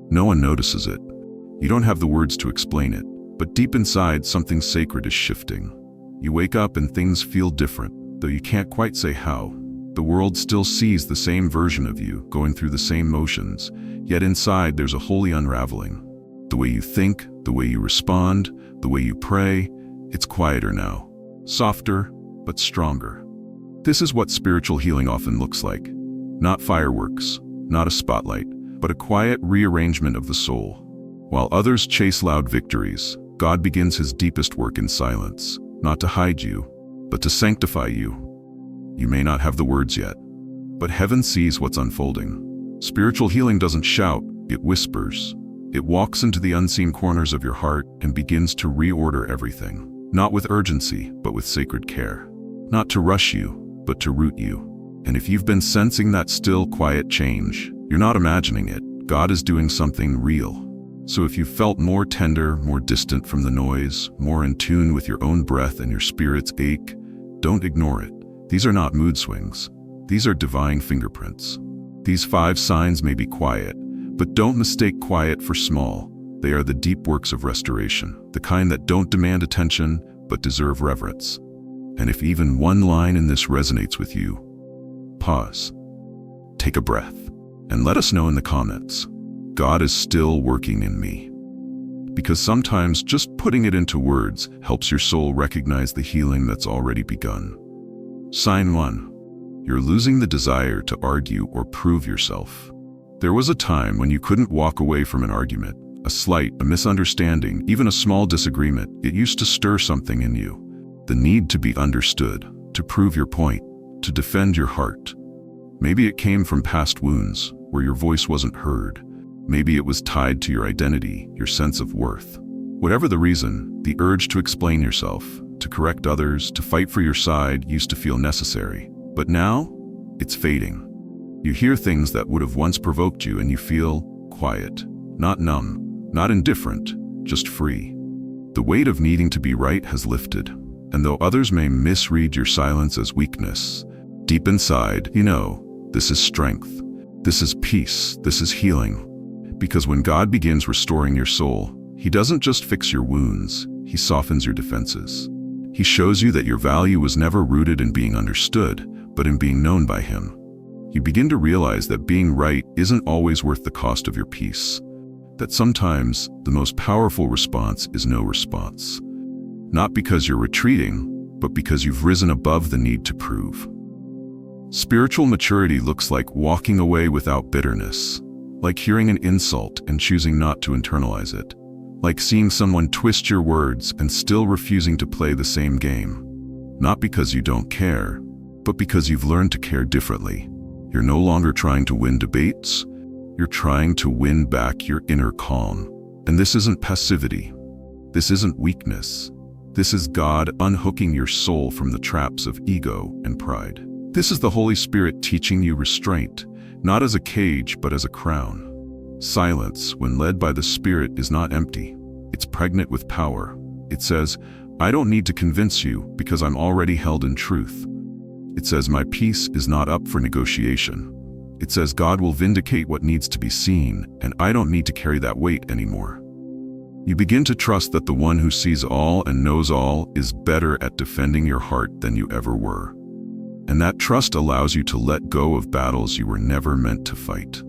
No one notices it. You don't have the words to explain it, but deep inside, something sacred is shifting. You wake up and things feel different, though you can't quite say how. The world still sees the same version of you, going through the same motions, yet inside there's a holy unraveling. The way you think, the way you respond, the way you pray, it's quieter now. Softer, but stronger. This is what spiritual healing often looks like. Not fireworks, not a spotlight, but a quiet rearrangement of the soul. While others chase loud victories, God begins his deepest work in silence, not to hide you, but to sanctify you. You may not have the words yet, but heaven sees what's unfolding. Spiritual healing doesn't shout, it whispers. It walks into the unseen corners of your heart and begins to reorder everything. Not with urgency, but with sacred care. Not to rush you, but to root you. And if you've been sensing that still, quiet change, you're not imagining it. God is doing something real. So if you felt more tender, more distant from the noise, more in tune with your own breath and your spirit's ache, don't ignore it. These are not mood swings. These are divine fingerprints. These 5 signs may be quiet, but don't mistake quiet for small. They are the deep works of restoration, the kind that don't demand attention, but deserve reverence. And if even one line in this resonates with you, pause, take a breath, and let us know in the comments. God is still working in me. Because sometimes just putting it into words helps your soul recognize the healing that's already begun. Sign 1. You're losing the desire to argue or prove yourself. There was a time when you couldn't walk away from an argument, a slight, a misunderstanding, even a small disagreement. It used to stir something in you. The need to be understood, to prove your point, to defend your heart. Maybe it came from past wounds, where your voice wasn't heard. Maybe it was tied to your identity, your sense of worth. Whatever the reason, the urge to explain yourself, to correct others, to fight for your side used to feel necessary. But now, it's fading. You hear things that would have once provoked you and you feel quiet, not numb, not indifferent, just free. The weight of needing to be right has lifted, and though others may misread your silence as weakness, deep inside, you know, this is strength, this is peace, this is healing. Because when God begins restoring your soul, He doesn't just fix your wounds, He softens your defenses. He shows you that your value was never rooted in being understood, but in being known by Him. You begin to realize that being right isn't always worth the cost of your peace. That sometimes the most powerful response is no response. Not because you're retreating, but because you've risen above the need to prove. Spiritual maturity looks like walking away without bitterness, like hearing an insult and choosing not to internalize it, like seeing someone twist your words and still refusing to play the same game. Not because you don't care, but because you've learned to care differently. You're no longer trying to win debates, you're trying to win back your inner calm. And this isn't passivity. This isn't weakness. This is God unhooking your soul from the traps of ego and pride. This is the Holy Spirit teaching you restraint, not as a cage, but as a crown. Silence, when led by the Spirit, is not empty. It's pregnant with power. It says, I don't need to convince you because I'm already held in truth. It says, my peace is not up for negotiation. It says God will vindicate what needs to be seen, and I don't need to carry that weight anymore. You begin to trust that the one who sees all and knows all is better at defending your heart than you ever were. And that trust allows you to let go of battles you were never meant to fight.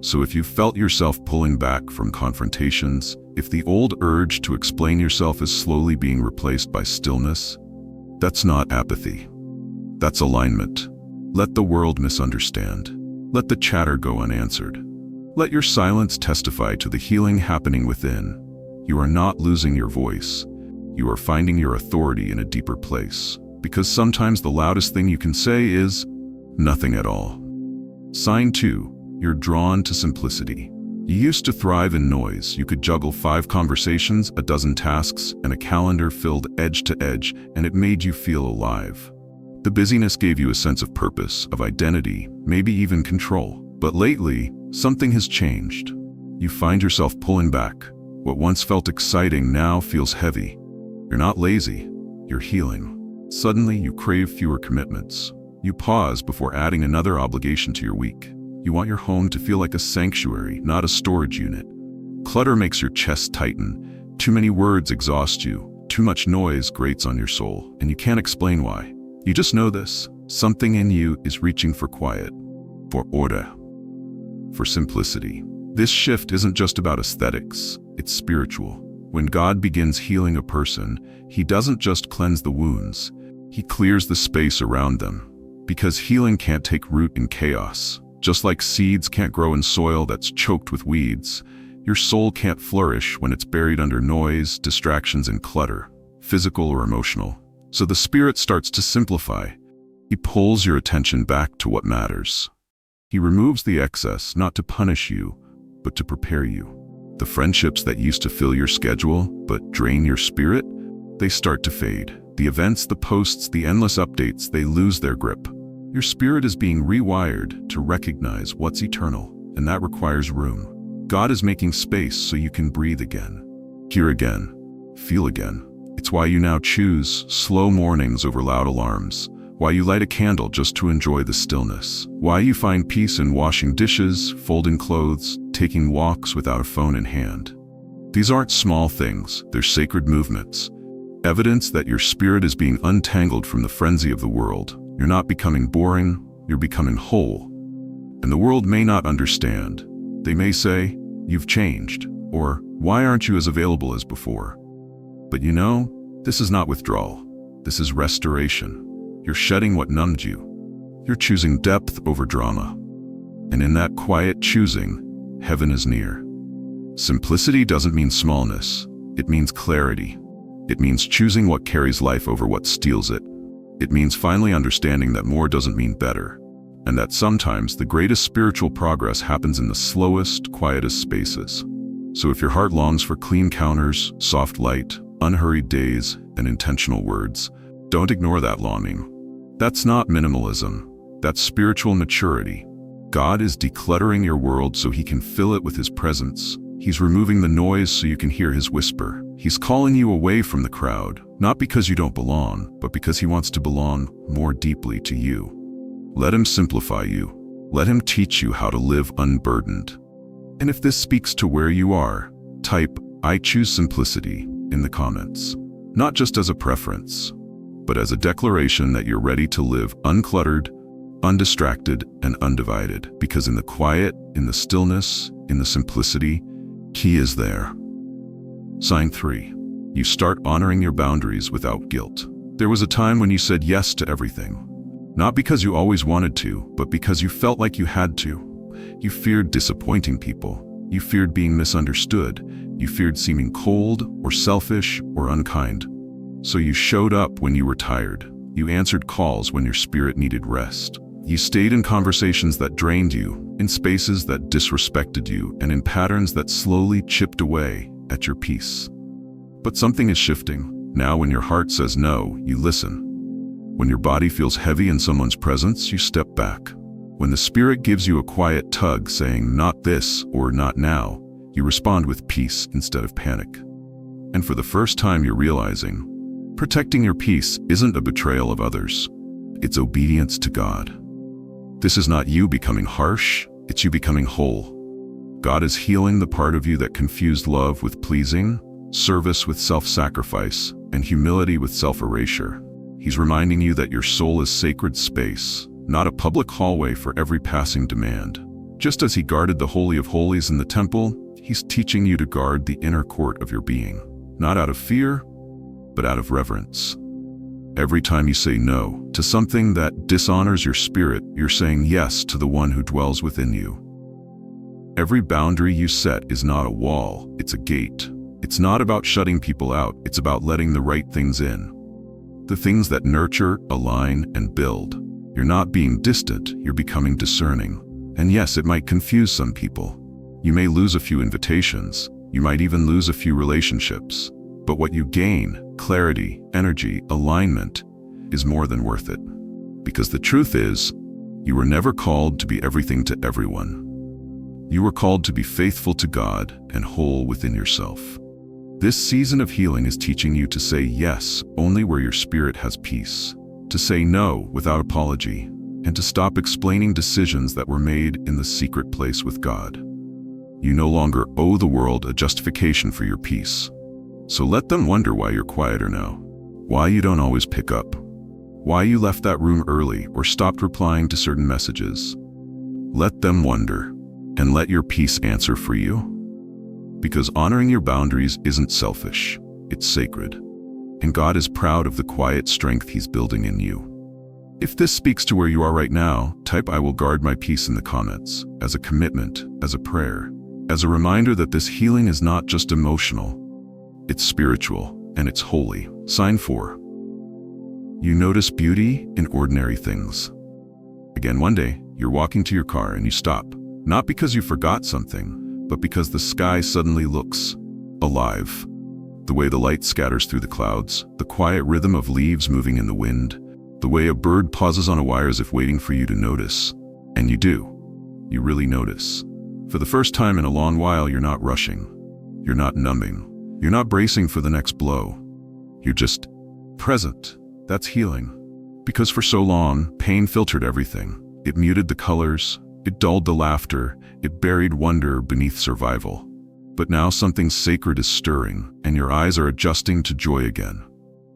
So if you felt yourself pulling back from confrontations, if the old urge to explain yourself is slowly being replaced by stillness, that's not apathy. That's alignment. Let the world misunderstand. Let the chatter go unanswered. Let your silence testify to the healing happening within. You are not losing your voice. You are finding your authority in a deeper place. Because sometimes the loudest thing you can say is nothing at all. Sign 2, you're drawn to simplicity. You used to thrive in noise. You could juggle 5 conversations, a dozen tasks, and a calendar filled edge to edge, and it made you feel alive. The busyness gave you a sense of purpose, of identity, maybe even control. But lately, something has changed. You find yourself pulling back. What once felt exciting now feels heavy. You're not lazy, you're healing. Suddenly, you crave fewer commitments. You pause before adding another obligation to your week. You want your home to feel like a sanctuary, not a storage unit. Clutter makes your chest tighten. Too many words exhaust you. Too much noise grates on your soul, and you can't explain why. You just know this. Something in you is reaching for quiet, for order, for simplicity. This shift isn't just about aesthetics, it's spiritual. When God begins healing a person, He doesn't just cleanse the wounds, He clears the space around them. Because healing can't take root in chaos. Just like seeds can't grow in soil that's choked with weeds, your soul can't flourish when it's buried under noise, distractions, and clutter, physical or emotional. So the Spirit starts to simplify. He pulls your attention back to what matters. He removes the excess, not to punish you, but to prepare you. The friendships that used to fill your schedule, but drain your spirit, they start to fade. The events, the posts, the endless updates, they lose their grip. Your spirit is being rewired to recognize what's eternal, and that requires room. God is making space so you can breathe again, hear again, feel again. It's why you now choose slow mornings over loud alarms, why you light a candle just to enjoy the stillness, why you find peace in washing dishes, folding clothes, taking walks without a phone in hand. These aren't small things, they're sacred movements, evidence that your spirit is being untangled from the frenzy of the world. You're not becoming boring, you're becoming whole. And the world may not understand. They may say, "You've changed," or "Why aren't you as available as before?" But you know, this is not withdrawal. This is restoration. You're shedding what numbed you. You're choosing depth over drama. And in that quiet choosing, heaven is near. Simplicity doesn't mean smallness. It means clarity. It means choosing what carries life over what steals it. It means finally understanding that more doesn't mean better, and that sometimes the greatest spiritual progress happens in the slowest, quietest spaces. So if your heart longs for clean counters, soft light, unhurried days, and intentional words, don't ignore that longing. That's not minimalism. That's spiritual maturity. God is decluttering your world so He can fill it with His presence. He's removing the noise so you can hear His whisper. He's calling you away from the crowd, not because you don't belong, but because He wants to belong more deeply to you. Let Him simplify you. Let Him teach you how to live unburdened. And if this speaks to where you are, type "I choose simplicity" in the comments. Not just as a preference, but as a declaration that you're ready to live uncluttered, undistracted, and undivided. Because in the quiet, in the stillness, in the simplicity, He is there. Sign 3. You start honoring your boundaries without guilt. There was a time when you said yes to everything. Not because you always wanted to, but because you felt like you had to. You feared disappointing people. You feared being misunderstood. You feared seeming cold, or selfish, or unkind. So you showed up when you were tired. You answered calls when your spirit needed rest. You stayed in conversations that drained you, in spaces that disrespected you, and in patterns that slowly chipped away at your peace. But something is shifting. Now when your heart says no, you listen. When your body feels heavy in someone's presence, you step back. When the Spirit gives you a quiet tug saying "not this" or "not now," you respond with peace instead of panic. And for the first time you're realizing, protecting your peace isn't a betrayal of others. It's obedience to God. This is not you becoming harsh, it's you becoming whole. God is healing the part of you that confused love with pleasing, service with self-sacrifice, and humility with self-erasure. He's reminding you that your soul is sacred space, not a public hallway for every passing demand. Just as He guarded the Holy of Holies in the temple, He's teaching you to guard the inner court of your being, not out of fear, but out of reverence. Every time you say no to something that dishonors your spirit, you're saying yes to the one who dwells within you. Every boundary you set is not a wall, it's a gate. It's not about shutting people out, it's about letting the right things in. The things that nurture, align, and build. You're not being distant, you're becoming discerning. And yes, it might confuse some people. You may lose a few invitations, you might even lose a few relationships. But what you gain, clarity, energy, alignment, is more than worth it. Because the truth is, you were never called to be everything to everyone. You were called to be faithful to God and whole within yourself. This season of healing is teaching you to say yes only where your spirit has peace, to say no without apology, and to stop explaining decisions that were made in the secret place with God. You no longer owe the world a justification for your peace. So let them wonder why you're quieter now, why you don't always pick up, why you left that room early or stopped replying to certain messages. Let them wonder, and let your peace answer for you. Because honoring your boundaries isn't selfish, it's sacred. And God is proud of the quiet strength He's building in you. If this speaks to where you are right now, type "I will guard my peace" in the comments, as a commitment, as a prayer, as a reminder that this healing is not just emotional, it's spiritual, and it's holy. Sign 4. You notice beauty in ordinary things. Again, one day, you're walking to your car and you stop, not because you forgot something, but because the sky suddenly looks alive. The way the light scatters through the clouds, the quiet rhythm of leaves moving in the wind, the way a bird pauses on a wire as if waiting for you to notice. And you do. You really notice. For the first time in a long while, you're not rushing. You're not numbing. You're not bracing for the next blow. You're just present. That's healing. Because for so long, pain filtered everything. It muted the colors, it dulled the laughter, it buried wonder beneath survival. But now something sacred is stirring, and your eyes are adjusting to joy again.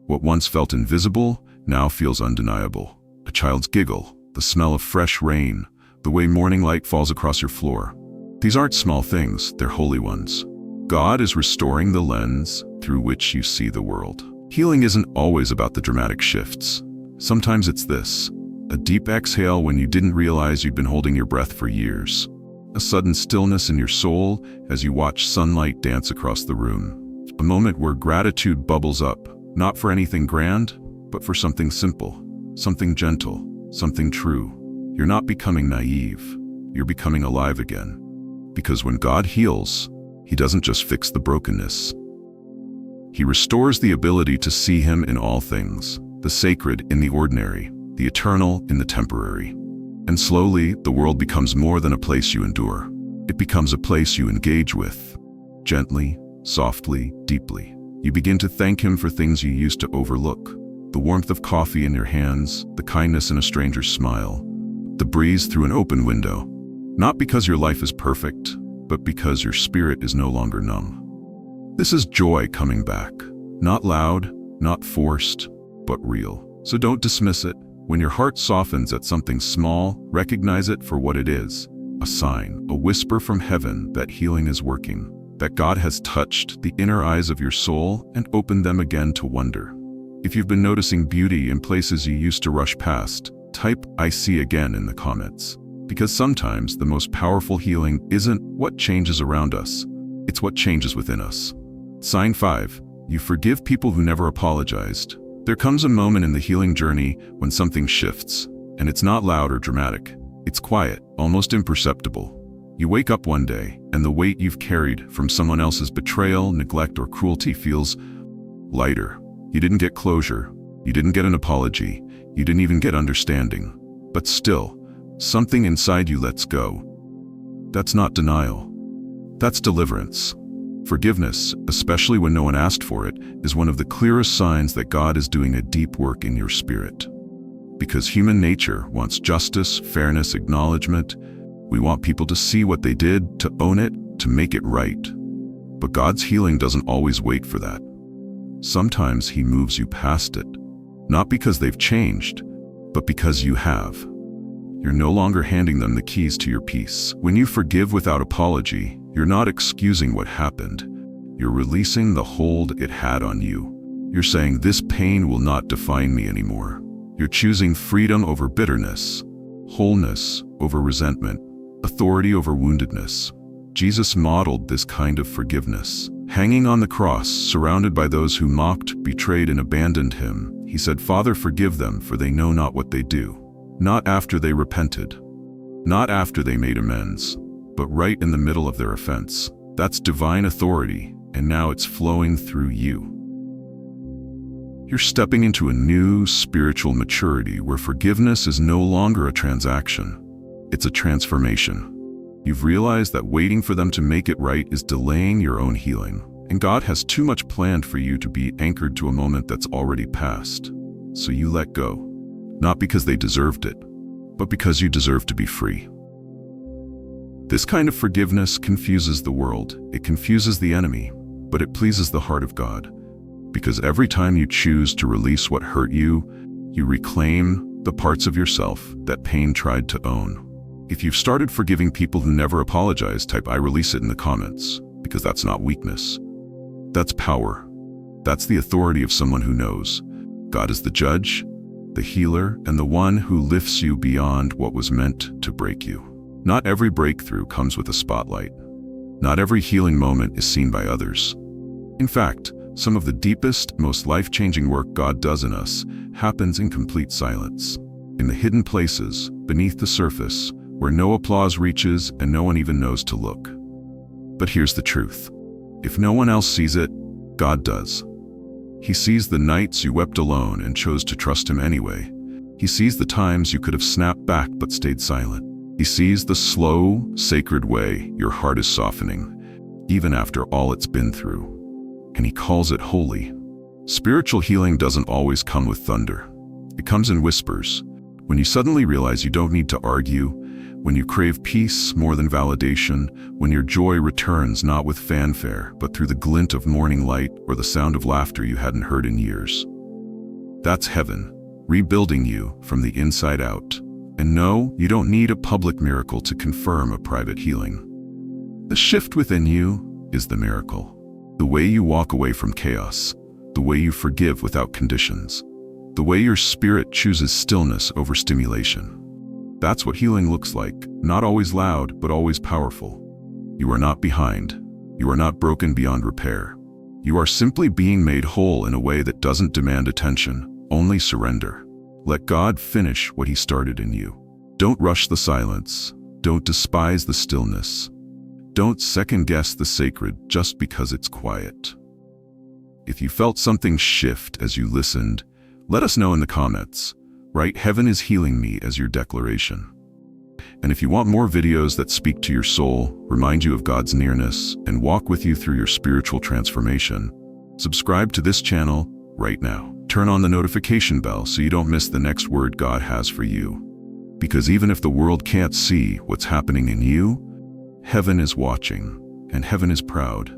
What once felt invisible now feels undeniable. A child's giggle, the smell of fresh rain, the way morning light falls across your floor. These aren't small things, they're holy ones. God is restoring the lens through which you see the world. Healing isn't always about the dramatic shifts. Sometimes it's this: a deep exhale when you didn't realize you'd been holding your breath for years. A sudden stillness in your soul as you watch sunlight dance across the room. A moment where gratitude bubbles up, not for anything grand, but for something simple, something gentle, something true. You're not becoming naive, you're becoming alive again. Because when God heals, He doesn't just fix the brokenness. He restores the ability to see Him in all things, the sacred in the ordinary, the eternal in the temporary. And slowly, the world becomes more than a place you endure. It becomes a place you engage with. Gently, softly, deeply. You begin to thank Him for things you used to overlook. The warmth of coffee in your hands, the kindness in a stranger's smile, the breeze through an open window. Not because your life is perfect, but because your spirit is no longer numb. This is joy coming back. Not loud, not forced, but real. So don't dismiss it. When your heart softens at something small, recognize it for what it is: a sign, a whisper from heaven that healing is working, that God has touched the inner eyes of your soul and opened them again to wonder. If you've been noticing beauty in places you used to rush past, type "I see" again in the comments. Because sometimes the most powerful healing isn't what changes around us, it's what changes within us. Sign 5. You forgive people who never apologized. There comes a moment in the healing journey when something shifts, and it's not loud or dramatic. It's quiet, almost imperceptible. You wake up one day, and the weight you've carried from someone else's betrayal, neglect, or cruelty feels lighter. You didn't get closure, you didn't get an apology, you didn't even get understanding. But still, something inside you lets go. That's not denial. That's deliverance. Forgiveness, especially when no one asked for it, is one of the clearest signs that God is doing a deep work in your spirit. Because human nature wants justice, fairness, acknowledgement. We want people to see what they did, to own it, to make it right. But God's healing doesn't always wait for that. Sometimes He moves you past it, not because they've changed, but because you have. You're no longer handing them the keys to your peace. When you forgive without apology, you're not excusing what happened. You're releasing the hold it had on you. You're saying, "This pain will not define me anymore." You're choosing freedom over bitterness, wholeness over resentment, authority over woundedness. Jesus modeled this kind of forgiveness. Hanging on the cross, surrounded by those who mocked, betrayed, and abandoned Him, He said, "Father, forgive them, for they know not what they do." Not after they repented, not after they made amends, but right in the middle of their offense. That's divine authority, and now it's flowing through you. You're stepping into a new spiritual maturity where forgiveness is no longer a transaction, it's a transformation. You've realized that waiting for them to make it right is delaying your own healing, and God has too much planned for you to be anchored to a moment that's already passed. So you let go. Not because they deserved it, but because you deserve to be free. This kind of forgiveness confuses the world. It confuses the enemy, but it pleases the heart of God. Because every time you choose to release what hurt you, you reclaim the parts of yourself that pain tried to own. If you've started forgiving people who never apologize, type "I release it" in the comments, because that's not weakness. That's power. That's the authority of someone who knows God is the judge, the healer, and the one who lifts you beyond what was meant to break you. Not every breakthrough comes with a spotlight. Not every healing moment is seen by others. In fact, some of the deepest, most life-changing work God does in us happens in complete silence. In the hidden places, beneath the surface, where no applause reaches and no one even knows to look. But here's the truth. If no one else sees it, God does. He sees the nights you wept alone and chose to trust Him anyway. He sees the times you could have snapped back but stayed silent. He sees the slow, sacred way your heart is softening, even after all it's been through. And He calls it holy. Spiritual healing doesn't always come with thunder. It comes in whispers. When you suddenly realize you don't need to argue, when you crave peace more than validation, when your joy returns not with fanfare, but through the glint of morning light or the sound of laughter you hadn't heard in years. That's heaven, rebuilding you from the inside out. And no, you don't need a public miracle to confirm a private healing. The shift within you is the miracle. The way you walk away from chaos, the way you forgive without conditions, the way your spirit chooses stillness over stimulation. That's what healing looks like, not always loud, but always powerful. You are not behind. You are not broken beyond repair. You are simply being made whole in a way that doesn't demand attention, only surrender. Let God finish what He started in you. Don't rush the silence. Don't despise the stillness. Don't second-guess the sacred just because it's quiet. If you felt something shift as you listened, let us know in the comments. Write "Heaven is healing me" as your declaration. And if you want more videos that speak to your soul, remind you of God's nearness, and walk with you through your spiritual transformation, subscribe to this channel right now. Turn on the notification bell so you don't miss the next word God has for you. Because even if the world can't see what's happening in you, heaven is watching, and heaven is proud.